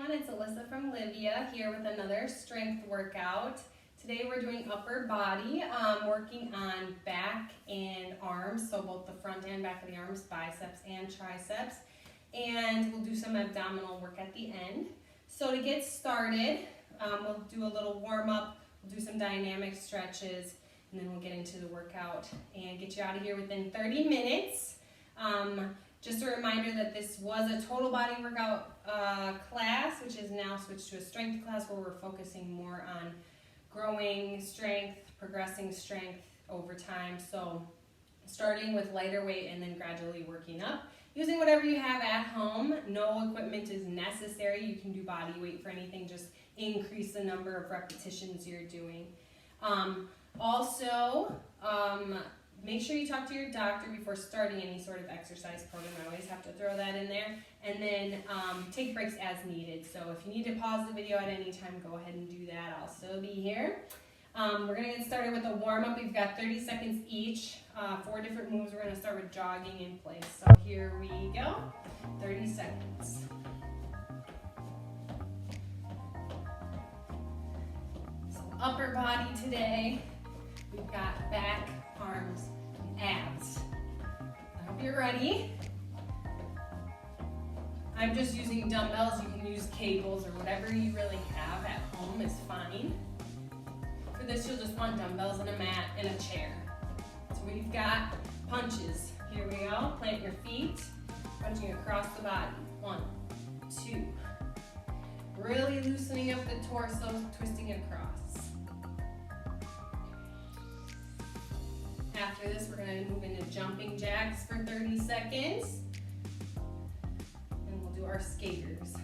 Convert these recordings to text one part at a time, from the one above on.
everyone, it's Alyssa from Livia here with another strength workout. Today we're doing upper body, working on back and arms, so both the front and back of the arms, biceps and triceps, and we'll do some abdominal work at the end. So to get started, we'll do a little warm up, we'll do some dynamic stretches, and then we'll get into the workout and get you out of here within 30 minutes. Just a reminder that this was a total body workout class, which is now switched to a strength class where we're focusing more on growing strength, progressing strength over time. So starting with lighter weight and then gradually working up. Using whatever you have at home. No equipment is necessary. You can do body weight for anything. Just increase the number of repetitions you're doing. Make sure you talk to your doctor before starting any sort of exercise program. I always have to throw that in there. And then take breaks as needed. So if you need to pause the video at any time, go ahead and do that. I'll still be here. We're going to get started with a warm-up. We've got 30 seconds each, 4 different moves. We're going to start with jogging in place. So here we go, 30 seconds. So upper body today. We've got back, arms, and abs. I hope you're ready. I'm just using dumbbells. You can use cables or whatever you really have at home is fine. For this, you'll just want dumbbells and a mat and a chair. So we've got punches. Here we go. Plant your feet, punching across the body. 1, 2. Really loosening up the torso, twisting across. After this, we're going to move into jumping jacks for 30 seconds. And we'll do our skaters.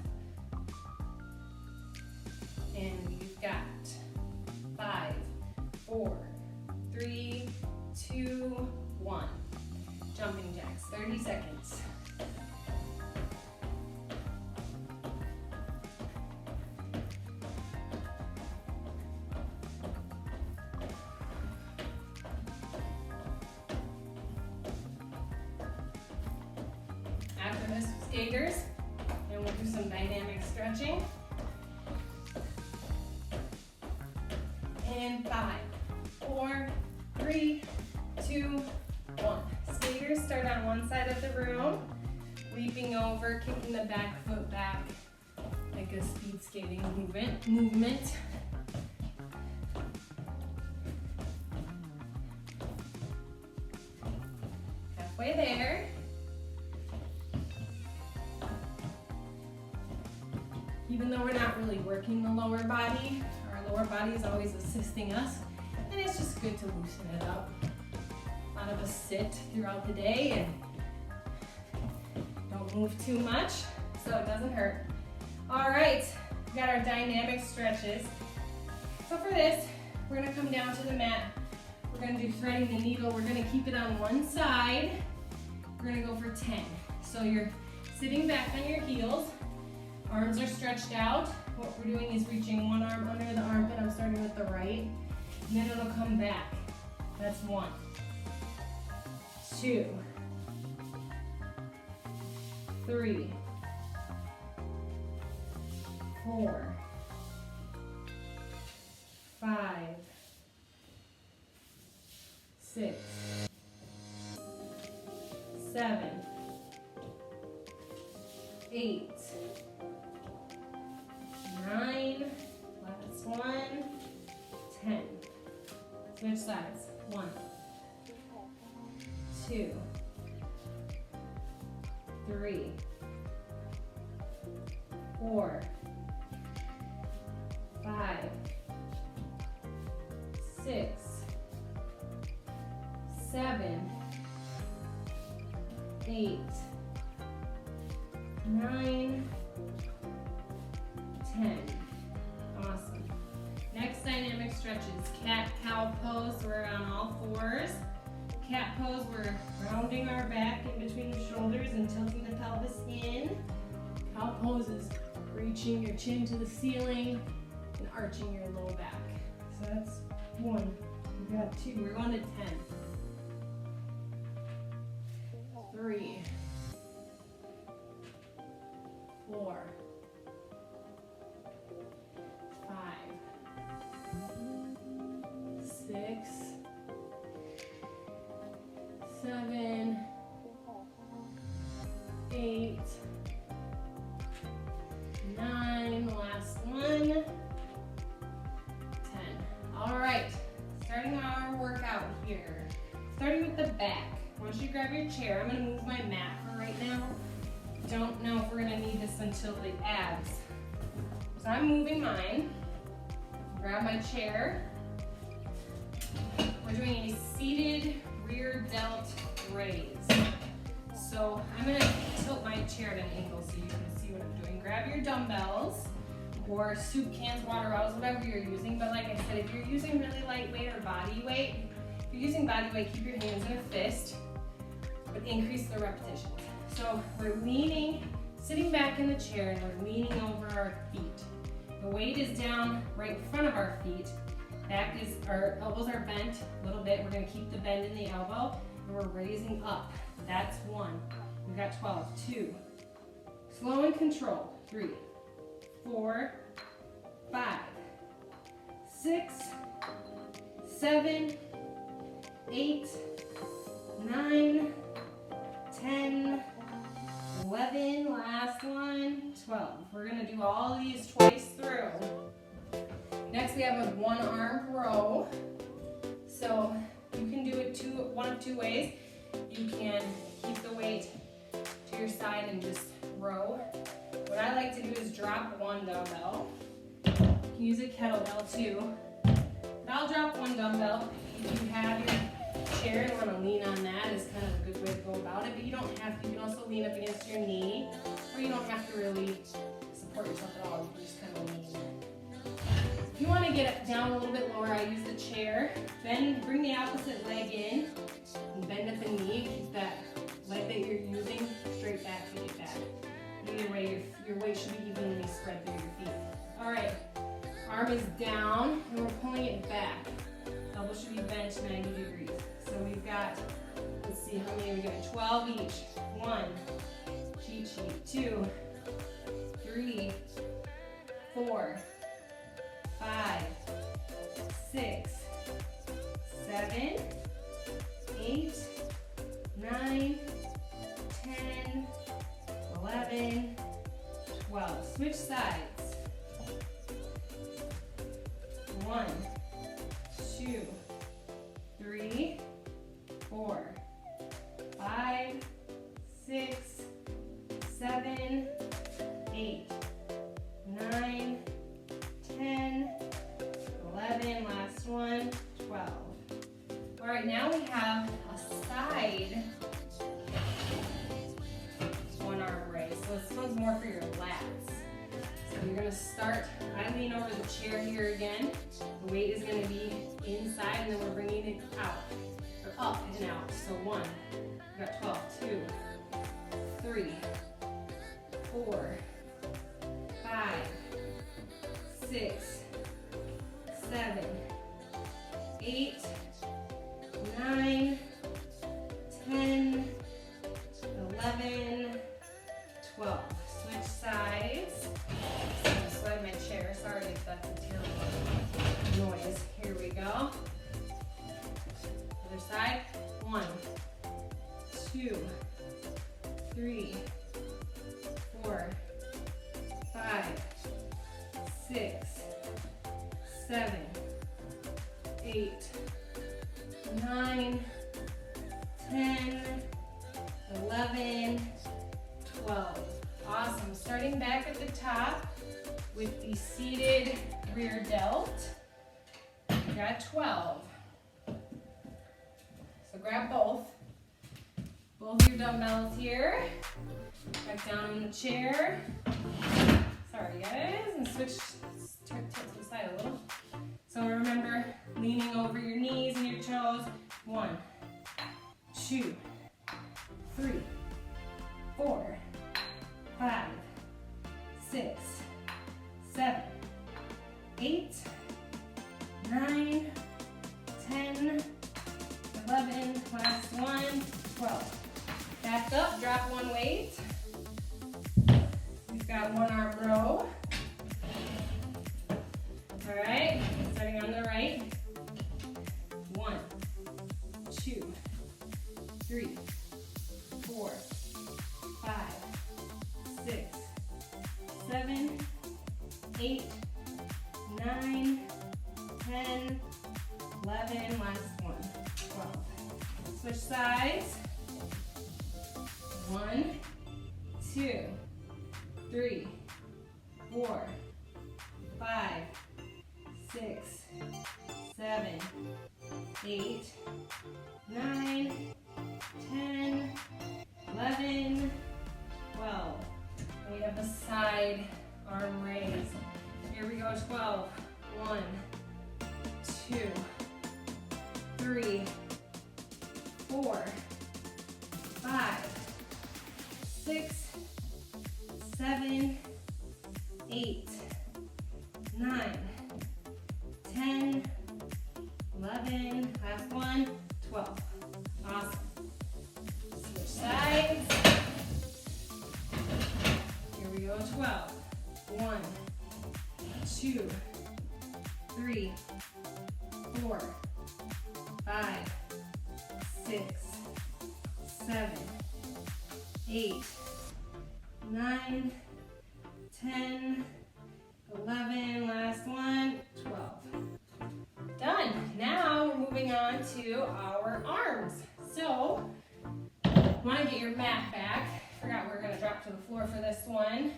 And we've got 5, 4, 3, 2, 1. Jumping jacks, 30 seconds. After this, skaters, and we'll do some dynamic stretching. And 5, 4, 3, 2, 1. Skaters start on one side of the room, leaping over, kicking the back foot back like a speed skating movement. Halfway there. Even though we're not really working the lower body, our lower body is always assisting us, and it's just good to loosen it up. A lot of us sit throughout the day and don't move too much, so it doesn't hurt. All right, we got our dynamic stretches. So for this, we're gonna come down to the mat. We're gonna do threading the needle. We're gonna keep it on one side. We're gonna go for 10. So you're sitting back on your heels. Arms are stretched out. What we're doing is reaching one arm under the armpit. I'm starting with the right. And then it'll come back. That's 1, 2, 3, 4, 5, 6, 7, 8, 9, last one, 10. Switch sides. 1, 2, 3, 4, 5, 6, 7, 8, 9, 10. Awesome. Next dynamic stretch is cat-cow pose. So we're on all fours. Cat pose, we're rounding our back in between the shoulders and tilting the pelvis in. Cow pose is reaching your chin to the ceiling and arching your low back. So that's 1. We got 2. We're going to 10. 3, 4, 7, 8, 9, last one, 10. All right, starting our workout here. Starting with the back. Once you grab your chair, I'm gonna move my mat for right now. Don't know if we're gonna need this until the abs. So I'm moving mine. Grab my chair. We're doing a seated rear delt raise. So I'm gonna tilt my chair at an angle so you can see what I'm doing. Grab your dumbbells or soup cans, water bottles, whatever you're using. But like I said, if you're using really lightweight or body weight, if you're using body weight, keep your hands in a fist, but increase the repetitions. So we're leaning, sitting back in the chair, and we're leaning over our feet. The weight is down right in front of our feet. Back is, our elbows are bent a little bit. We're gonna keep the bend in the elbow, and we're raising up. That's 1. We've got 12, 2. Slow and control, 3, 4, 5, 6, 7, 8, 9, 10, 11, last one, 12. We're gonna do all of these twice through. Next we have a 1-arm row. So you can do it one of two ways. You can keep the weight to your side and just row. What I like to do is drop 1 dumbbell. You can use a kettlebell too. But I'll drop 1 dumbbell. If you have your chair and want to lean on that, is kind of a good way to go about it. But you don't have to. You can also lean up against your knee, or you don't have to really support yourself at all. You can just kind of lean. If you want to get it down a little bit lower, I use the chair. Then bring the opposite leg in and bend at the knee. Keep that leg that you're using straight back to get back. Either way, your weight should be evenly spread through your feet. All right, arm is down and we're pulling it back. Elbow should be bent 90 degrees. So we've got, let's see how many are we doing? 12 each. 1, cheat sheet, 2, 3, 4, 5, 6, 7, 8, 9, 10, 11, 12. Switch sides. 1, 2, 3, 4, 5, 6, 7, 8, 9, 10, 11, last one, 12. All right, now we have a side 1-arm raise. So this one's more for your lats. So you're gonna start, I lean over the chair here again. The weight is gonna be inside and then we're bringing it out, or up and out. So 1, we've got 12, 2, 3, 4, 5, 6, 7, 8, 9, 10, 11, 12. Switch sides. So I'm gonna slide my chair. Sorry if that's a terrible noise. Here we go. Other side. 1, 2, 3, 4, 5, 6, 7, 8, 9, 10, 11, 12. Awesome. Starting back at the top with the seated rear delt. We got 12. So grab both your dumbbells here. Back down in the chair. Sorry guys, and switch, tilt to the side a little. So remember, leaning over your knees and your toes. 1, 2, 3, 4, 5, 6, 7, 8, 9, 10, 11, last one, 12. Back up, drop 1 weight. We've got 1-arm row. All right, starting on the right. 1, 2, 3, 8, 9, 10, 11, last one, 12. Switch sides. 1, 2, 3, 4, 5, 6, 7, 8, 9, 10, 11, 12. And we have the side arm raise. Here we go, 12. 1, 2, 3, 4, 5, 6, 7, 8, 9, 10, 11, last one, 12. Awesome. Switch sides. Here we go, 12. 1, 2, 3, 4, 5, 6, 7, 8, 9, 10, 11, last one, 12. Done. Now we're moving on to our arms. So, want to get your mat back. Forgot we were going to drop to the floor for this one.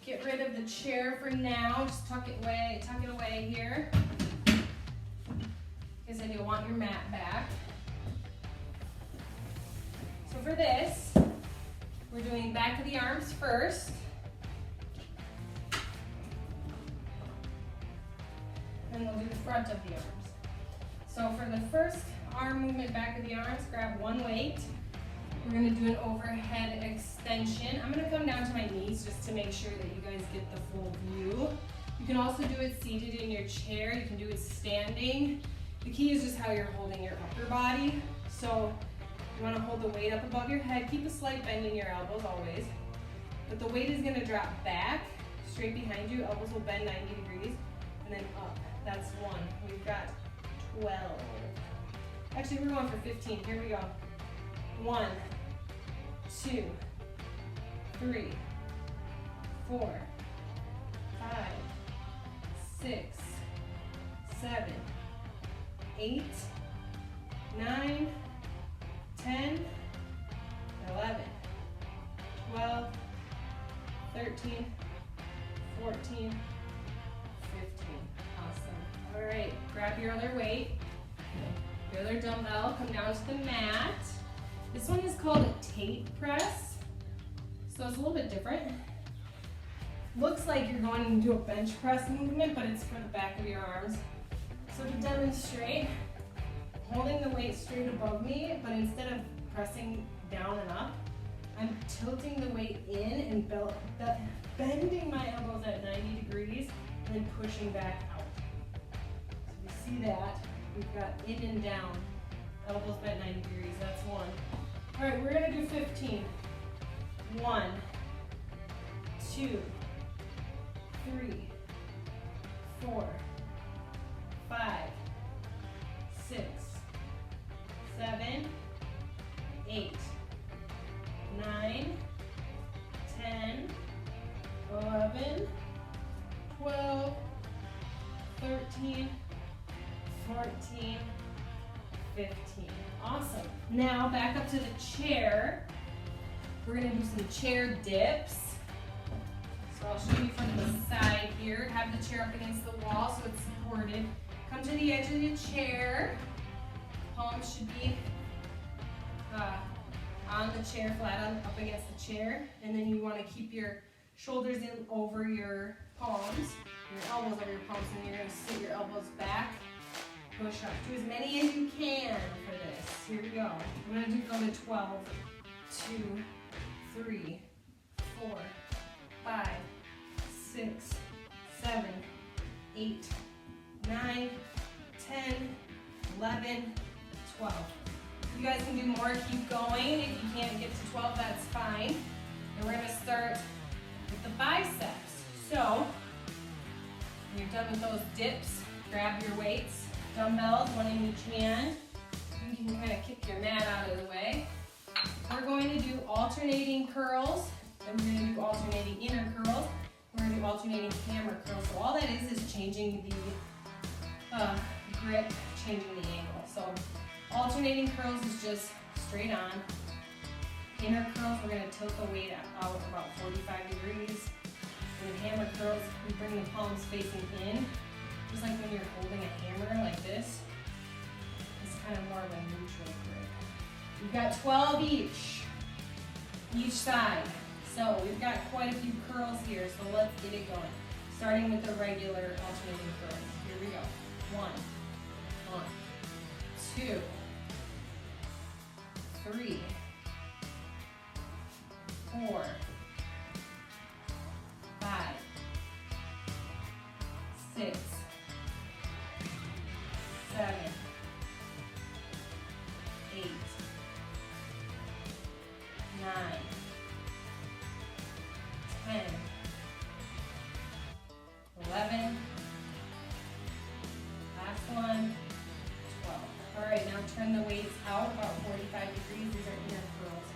Get rid of the chair for now. Just tuck it away here. Because then you'll want your mat back. So for this, we're doing back of the arms first. And we'll do the front of the arms. So for the first arm movement, back of the arms, grab one weight. We're going to do an overhead extension. I'm going to come down to my knees just to make sure that you guys get the full view. You can also do it seated in your chair. You can do it standing. The key is just how you're holding your upper body. So you want to hold the weight up above your head. Keep a slight bend in your elbows always. But the weight is going to drop back, straight behind you. Elbows will bend 90 degrees, and then up. That's 1. We've got 12. Actually, we're going for 15. Here we go. 1, 2, 3, 4, 5, 6, 7, 8, 9, 10, 11, 12, 13, 14, 15. Awesome. All right, grab your other weight, your other dumbbell, come down to the mat. This one is called a tape press, so it's a little bit different. Looks like you're going into a bench press movement, but it's for the back of your arms. So to demonstrate, holding the weight straight above me, but instead of pressing down and up, I'm tilting the weight in and bending my elbows at 90 degrees and then pushing back out. So you see that, we've got in and down, elbows bent 90 degrees, that's 1. All right, we're gonna do 15. 1, 2, 3, 4, 5, 6, 7, 8, 9, 10, 11, 12, 13, 14, 15. Awesome. Now back up to the chair. We're going to do some chair dips. So I'll show you from the side here. Have the chair up against the wall so it's supported. Come to the edge of the chair. Palms should be on the chair, up against the chair. And then you want to keep your shoulders in over your palms, your elbows over your palms, and you're going to sit your elbows back. Push up. Do as many as you can for this. Here we go. I'm going to go to 12, 2, 3, 4, 5, 6, 7, 8, 9, 10, 11, 12. You guys can do more, keep going. If you can't get to 12, that's fine. And we're going to start with the biceps. So, when you're done with those dips, grab your weights, dumbbells, one in each hand. You can kind of kick your mat out of the way. We're going to do alternating curls Then we're going to do alternating inner curls. We're going to do alternating hammer curls. So all that is changing the grip, changing the angle. So alternating curls is just straight on. Inner curls, we're going to tilt the weight out about 45 degrees. And hammer curls, we bring the palms facing in. Just like when you're holding a hammer like this. It's kind of more of a neutral grip. We've got 12 each side. So we've got quite a few curls here, so let's get it going. Starting with the regular alternating curls. Here we go. 1, 2, 3, 4, 5, 6, 7, 8, 9, 10, 11, last one, 12. All right, now turn the weights out about 45 degrees. These are inner curls.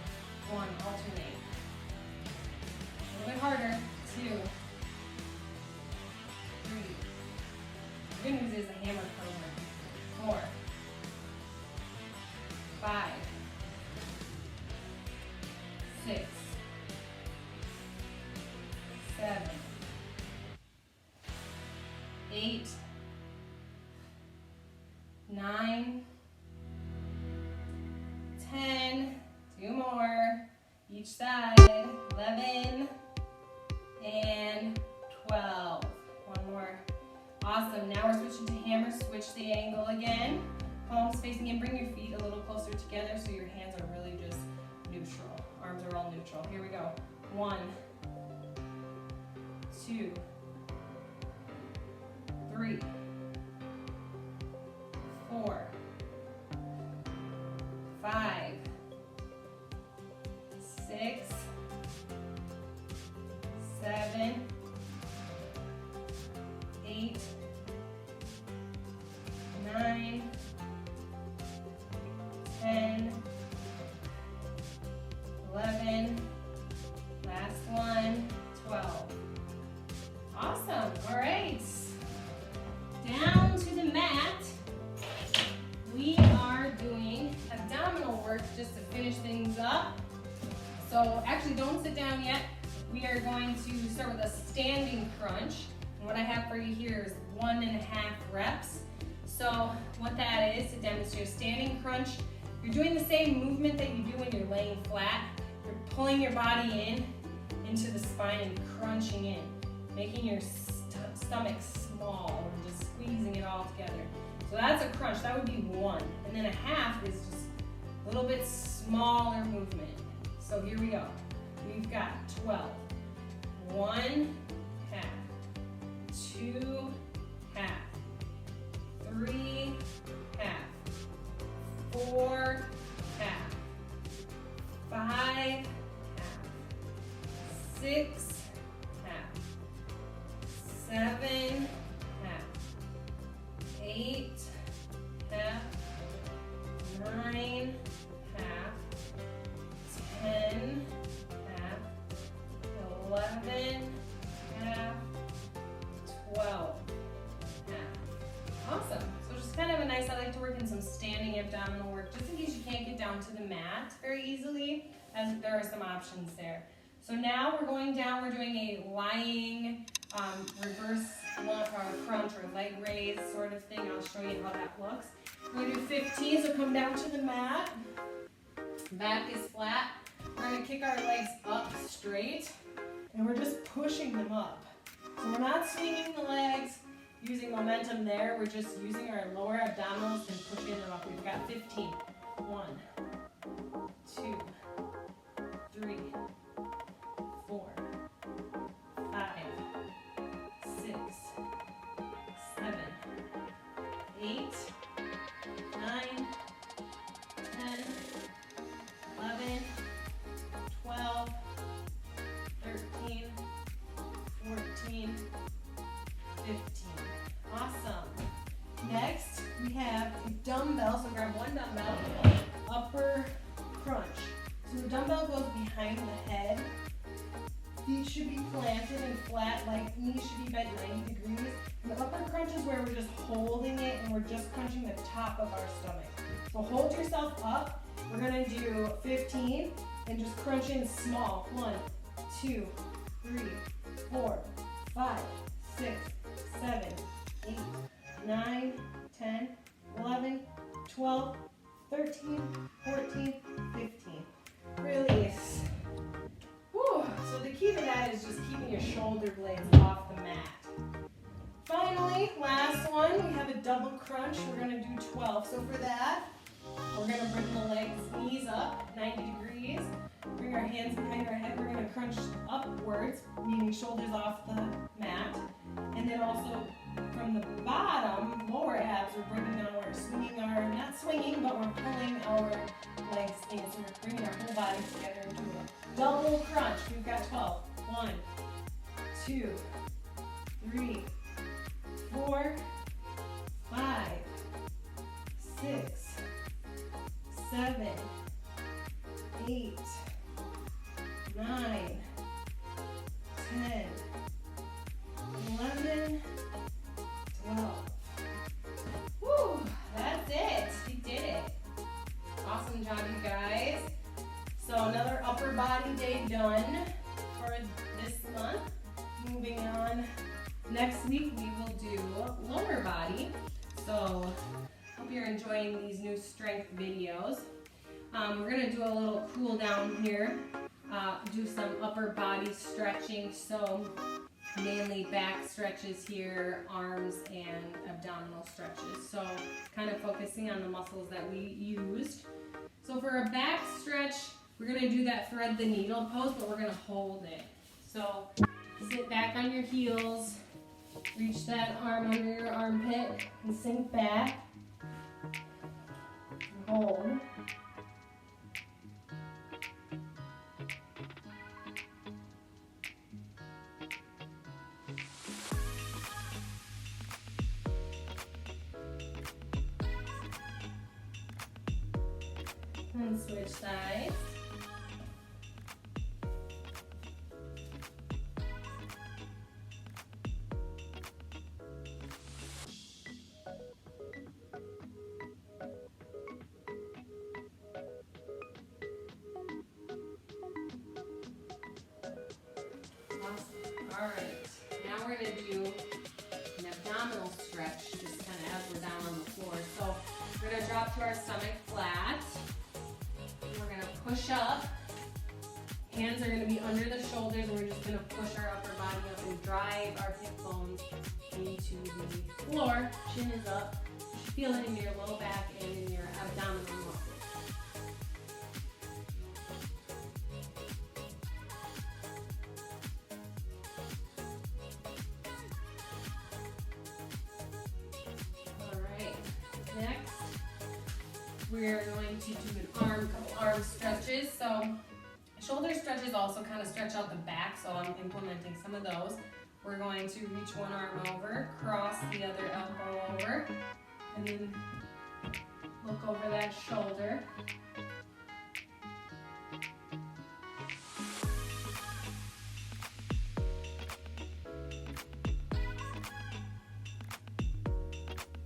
1, alternate. A little bit harder. 2, 3. The good news is a hammer curl. 4, 5, 6, 7, 8, 9, 10, 2 more, each side, 11, and 12. One more. Awesome. Now we're switching to hammer. Switch the angle again. Palms facing in. Bring your feet a little closer together so your hands are really just neutral. Arms are all neutral. Here we go. 1, 2, 3, 4, 5, 6, 7, 8, 9, 10, 11, last one, 12. Awesome. All right. Down to the mat. We are doing abdominal work just to finish things up. So actually don't sit down yet. We are going to start with a standing crunch. And what I have for you here is 1.5 reps. So what that is, to demonstrate a standing crunch, you're doing the same movement that you do when you're laying flat. You're pulling your body in into the spine and crunching in, making your stomach small and just squeezing it all together. So that's a crunch. That would be 1. And then a half is just a little bit smaller movement. So here we go. We've got 12. 1 half, 2 half, 3 half, 4 half, 5 half, 6 half, 7 half, 8 half, 9 half, 10 half, 11 half, 12 half. Awesome. So just kind of a nice, I like to work in some standing abdominal work just in case you can't get down to the mat very easily, as there are some options there. So now we're going down, we're doing a lying reverse crunch or leg raise sort of thing. I'll show you how that looks. We're going to do 15, so come down to the mat. Back is flat. We're going to kick our legs up straight, and we're just pushing them up. So we're not swinging the legs, using momentum there. We're just using our lower abdominals and pushing them up. We've got 15. 1, 2, 3, 4, 5, 6, 7, 8, 9, 10, 11, 12, 13, 14, 15. Awesome. Next, we have a dumbbell. So grab one dumbbell, upper crunch. So the dumbbell goes behind the head, feet should be planted and flat, like knees should be bent 90 degrees. And the upper crunch is where we're just holding it and we're just crunching the top of our stomach. So hold yourself up. We're gonna do 15 and just crunch in small. 1, 2, 3, 4, 5, 6, 7, 8, 9, 10, 11, 12, 13, 14, 15. Release. Whew. So the key to that is just keeping your shoulder blades off the mat. Finally, last one, we have a double crunch. We're gonna do 12. So for that, we're gonna bring the legs, knees up, 90 degrees. Bring our hands behind our head. We're gonna crunch upwards, meaning shoulders off the mat. And then also from the bottom, lower abs, we're bringing down, we're swinging our, not swinging, but we're pulling our legs in. So we're bringing our whole body together into a double crunch. We've got 12. 1, 2, 3, 4, 5, 6, 7, 8, 9, 10, 11, 12. Woo, that's it. We did it. Awesome job, you guys. So another upper body day done for this month. Moving on. Next week we will do lower body. So hope you're enjoying these new strength videos. We're gonna do a little cool down here. Do some upper body stretching. So mainly back stretches here, arms and abdominal stretches. So kind of focusing on the muscles that we used. So for a back stretch, we're gonna do that thread the needle pose, but we're gonna hold it. So sit back on your heels, reach that arm under your armpit and sink back. Hold. And switch sides. All right, now we're going to do an abdominal stretch, just kind of as we're down on the floor. So we're going to drop to our stomach flat. We're going to push up. Hands are going to be under the shoulders, and we're just going to push our upper body up and drive our hip bones into the floor. Chin is up. You should feel it in your low back and in your abdominal muscles. Next, we're going to do couple arm stretches. So shoulder stretches also kind of stretch out the back, so I'm implementing some of those. We're going to reach one arm over, cross the other elbow over, and then look over that shoulder.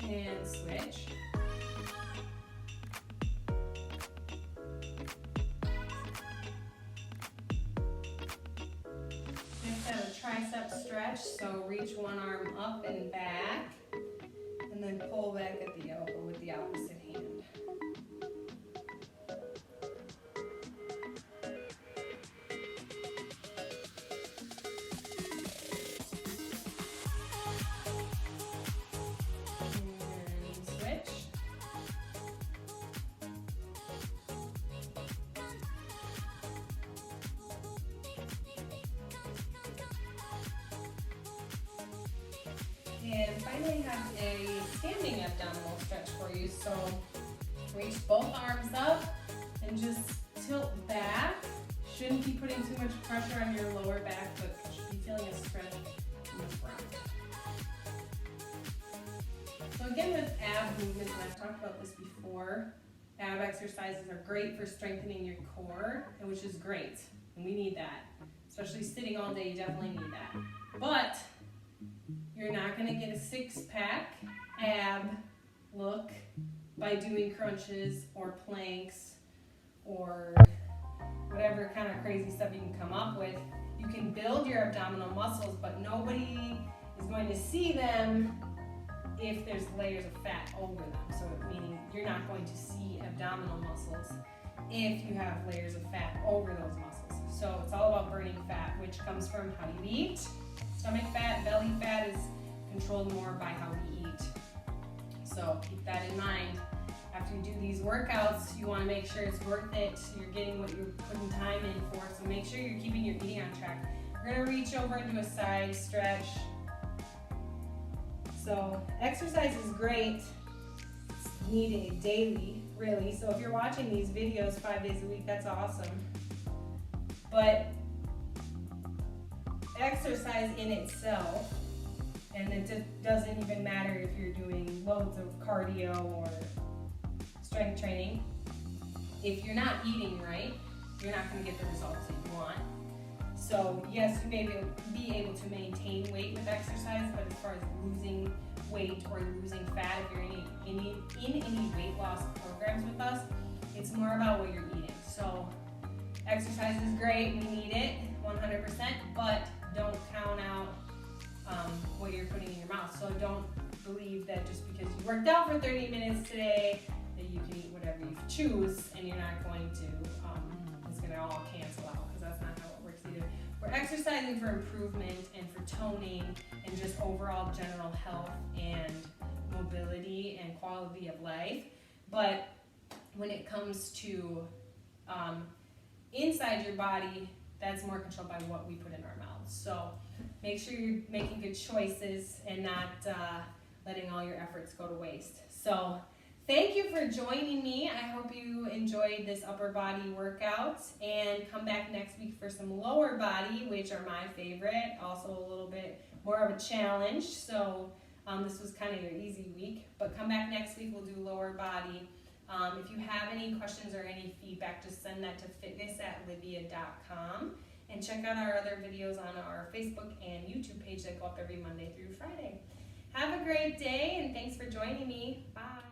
And switch. Next, I have a tricep stretch. So reach one arm up and back, and then pull back at the elbow with the opposite hand. And finally have a standing abdominal stretch for you. So reach both arms up and just tilt back. Shouldn't be putting too much pressure on your lower back, but should be feeling a stretch in the front. So again, with ab movements, and I've talked about this before, ab exercises are great for strengthening your core, which is great, and we need that. especially sitting all day, you definitely need that. But you're not gonna get a six-pack ab look by doing crunches or planks or whatever kind of crazy stuff you can come up with. You can build your abdominal muscles, but nobody is going to see them if there's layers of fat over them. So meaning you're not going to see abdominal muscles if you have layers of fat over those muscles. So it's all about burning fat, which comes from how you eat. Stomach fat, belly fat is controlled more by how we eat. So keep that in mind. After you do these workouts, you want to make sure it's worth it. You're getting what you're putting time in for. So make sure you're keeping your eating on track. We're going to reach over and do a side stretch. So exercise is great. You need it daily, really. So if you're watching these videos 5 days a week, that's awesome. But exercise in itself, and it doesn't even matter if you're doing loads of cardio or strength training, if you're not eating right, you're not going to get the results that you want. So yes, you may be able to maintain weight with exercise, but as far as losing weight or losing fat, if you're in any weight loss programs with us, it's more about what you're eating. So exercise is great, we need it 100%, but don't count out what you're putting in your mouth. So don't believe that just because you worked out for 30 minutes today that you can eat whatever you choose and you're not going to, it's going to all cancel out, because that's not how it works either. We're exercising for improvement and for toning and just overall general health and mobility and quality of life. But when it comes to inside your body, that's more controlled by what we put in our mouths. So make sure you're making good choices and not letting all your efforts go to waste. So thank you for joining me. I hope you enjoyed this upper body workout, and come back next week for some lower body, which are my favorite, also a little bit more of a challenge. So this was kind of your easy week, but come back next week, we'll do lower body. If you have any questions or any feedback, just send that to fitness@livia.com, and check out our other videos on our Facebook and YouTube page that go up every Monday through Friday. Have a great day, and thanks for joining me. Bye.